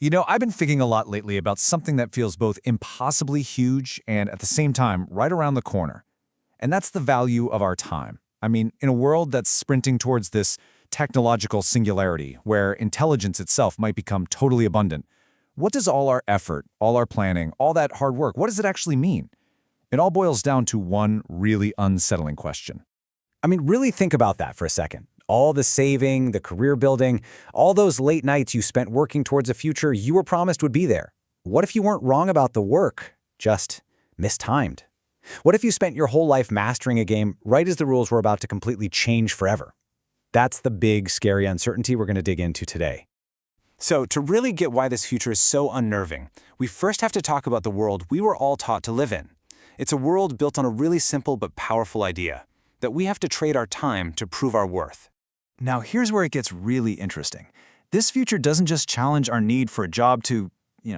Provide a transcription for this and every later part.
I've been thinking a lot lately about something that feels both impossibly huge and at the same time right around the corner. And that's the value of our time. In a world that's sprinting towards this technological singularity, where intelligence itself might become totally abundant, what does all our effort, all our planning, all that hard work, what does it actually mean? It all boils down to one really unsettling question. Really think about that for a second. All the saving, the career building, all those late nights you spent working towards a future you were promised would be there. What if you weren't wrong about the work, just mistimed? What if you spent your whole life mastering a game right as the rules were about to completely change forever? That's the big, scary uncertainty we're going to dig into today. So, to really get why this future is so unnerving, we first have to talk about the world we were all taught to live in. It's a world built on a really simple but powerful idea, that we have to trade our time to prove our worth. Now, here's where it gets really interesting. This future doesn't just challenge our need for a job to,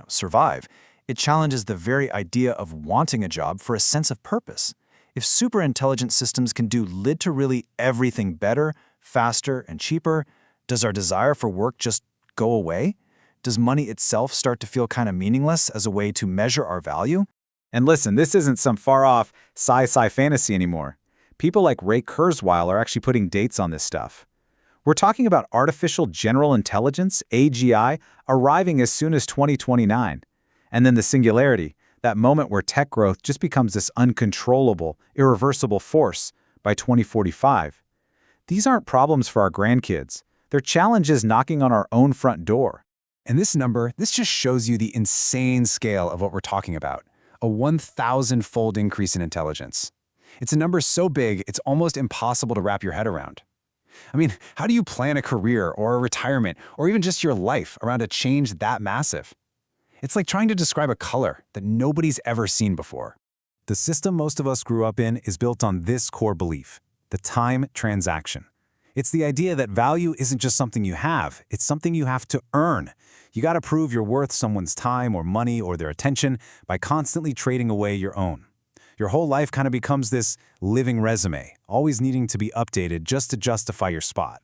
survive. It challenges the very idea of wanting a job for a sense of purpose. If superintelligent systems can do literally everything better, faster, and cheaper, does our desire for work just go away? Does money itself start to feel kind of meaningless as a way to measure our value? And listen, this isn't some far-off sci-fi fantasy anymore. People like Kurzweil are actually putting dates on this stuff. We're talking about artificial general intelligence, AGI, arriving as soon as 2029. And then the singularity, that moment where tech growth just becomes this uncontrollable, irreversible force by 2045. These aren't problems for our grandkids. They're challenges knocking on our own front door. And this number, this just shows you the insane scale of what we're talking about. A 1,000-fold increase in intelligence. It's a number so big, it's almost impossible to wrap your head around. How do you plan a career or a retirement or even just your life around a change that massive? It's like trying to describe a color that nobody's ever seen before. The system most of us grew up in is built on this core belief, the time transaction. It's the idea that value isn't just something you have, it's something you have to earn. You gotta prove you're worth someone's time or money or their attention by constantly trading away your own. Your whole life kind of becomes this living resume, always needing to be updated just to justify your spot.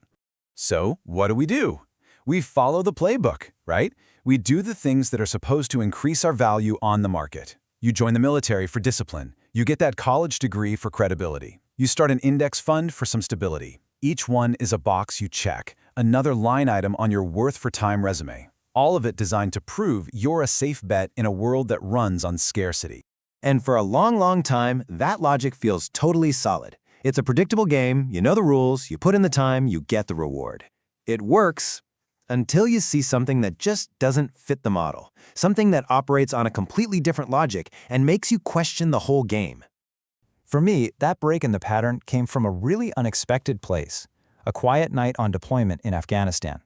So, what do? We follow the playbook, right? We do the things that are supposed to increase our value on the market. You join the military for discipline. You get that college degree for credibility. You start an index fund for some stability. Each one is a box you check, another line item on your worth for time resume. All of it designed to prove you're a safe bet in a world that runs on scarcity. And for a long, long time, that logic feels totally solid. It's a predictable game, you know the rules, you put in the time, you get the reward. It works until you see something that just doesn't fit the model, something that operates on a completely different logic and makes you question the whole game. For me, that break in the pattern came from a really unexpected place, a quiet night on deployment in Afghanistan.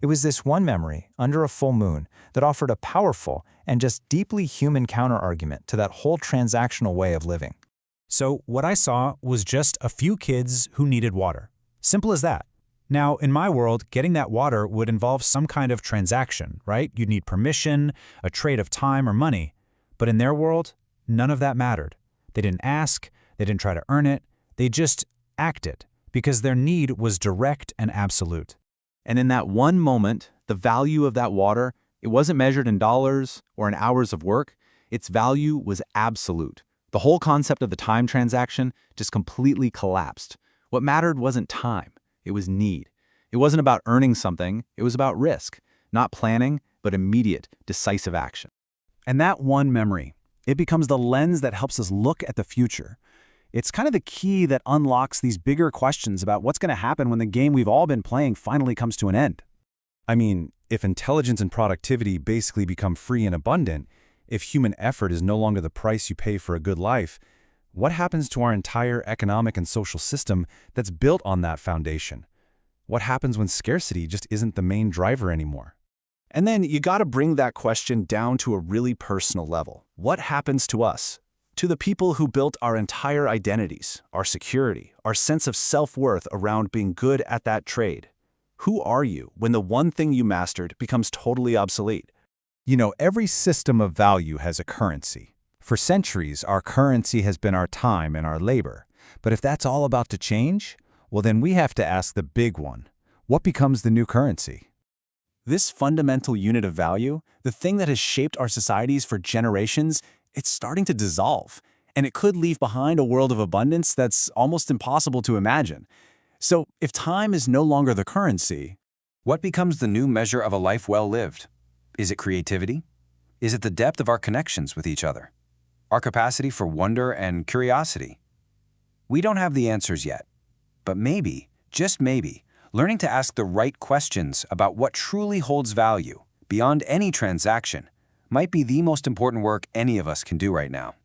It was this one memory, under a full moon, that offered a powerful and just deeply human counterargument to that whole transactional way of living. So what I saw was just a few kids who needed water. Simple as that. Now, in my world, getting that water would involve some kind of transaction, right? You'd need permission, a trade of time or money. But in their world, none of that mattered. They didn't ask, they didn't try to earn it, they just acted, because their need was direct and absolute. And in that one moment, the value of that water, it wasn't measured in dollars or in hours of work. Its value was absolute. The whole concept of the time transaction just completely collapsed. What mattered wasn't time, it was need. It wasn't about earning something, it was about risk. Not planning, but immediate, decisive action. And that one memory, it becomes the lens that helps us look at the future. It's kind of the key that unlocks these bigger questions about what's going to happen when the game we've all been playing finally comes to an end. If intelligence and productivity basically become free and abundant, if human effort is no longer the price you pay for a good life, what happens to our entire economic and social system that's built on that foundation? What happens when scarcity just isn't the main driver anymore? And then you got to bring that question down to a really personal level. What happens to us? To the people who built our entire identities, our security, our sense of self-worth around being good at that trade. Who are you when the one thing you mastered becomes totally obsolete? Every system of value has a currency. For centuries, our currency has been our time and our labor. But if that's all about to change, well then we have to ask the big one. What becomes the new currency? This fundamental unit of value, the thing that has shaped our societies for generations, it's starting to dissolve. And it could leave behind a world of abundance that's almost impossible to imagine. So, if time is no longer the currency, What becomes the new measure of a life well lived? Is it creativity? Is it the depth of our connections with each other? Our capacity for wonder and curiosity? We don't have the answers yet. But maybe, just maybe, learning to ask the right questions about what truly holds value, beyond any transaction, might be the most important work any of us can do right now.